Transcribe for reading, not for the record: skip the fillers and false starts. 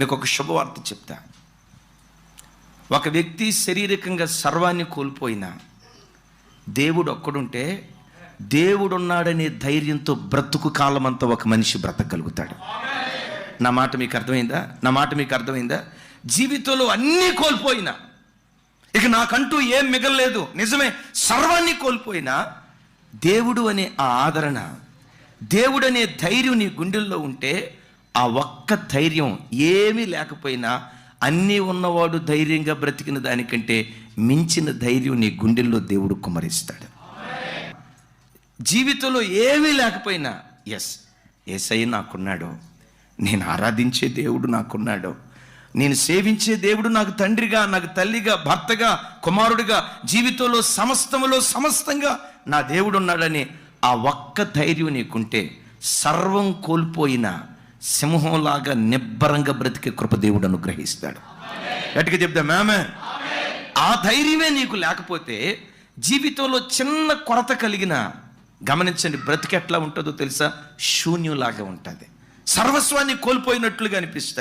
మీకు ఒక శుభవార్త చెప్తా. ఒక వ్యక్తి శారీరకంగా సర్వాన్ని కోల్పోయినా దేవుడు ఒక్కడుంటే దేవుడున్నాడనే ధైర్యంతో బ్రతుకు కాలమంతా ఒక మనిషి బ్రతకగలుగుతాడు. నా మాట మీకు అర్థమైందా? జీవితంలో అన్నీ కోల్పోయినా, ఇక నాకంటూ ఏం మిగలలేదు, నిజమే, సర్వాన్ని కోల్పోయినా దేవుడు అనే ఆ ఆదరణ, దేవుడు అనే ధైర్యం నీ గుండెల్లో ఉంటే, ఆ ఒక్క ధైర్యం ఏమీ లేకపోయినా అన్నీ ఉన్నవాడు ధైర్యంగా బ్రతికిన దానికంటే మించిన ధైర్యం నీ గుండెల్లో దేవుడు కుమ్మరిస్తాడు. జీవితంలో ఏమీ లేకపోయినా యేసయ్య నాకున్నాడు, నేను ఆరాధించే దేవుడు నాకున్నాడు, నేను సేవించే దేవుడు నాకు తండ్రిగా, నాకు తల్లిగా, భర్తగా, కుమారుడిగా, జీవితంలో సమస్తంగా నా దేవుడు ఉన్నాడని ఆ ఒక్క ధైర్యం నీకుంటే సర్వం కోల్పోయిన సింహంలాగా నిబ్బరంగా బ్రతికే కృప దేవుడు అనుగ్రహిస్తాడు. గట్టిగా చెప్దాం ఆమేన్. ఆ ధైర్యమే నీకు లేకపోతే జీవితంలో చిన్న కొరత కలిగిన, గమనించండి, బ్రతికి ఎట్లా ఉంటుందో తెలుసా? శూన్యంలాగా ఉంటుంది, సర్వస్వాన్ని కోల్పోయినట్లుగా అనిపిస్తుంది.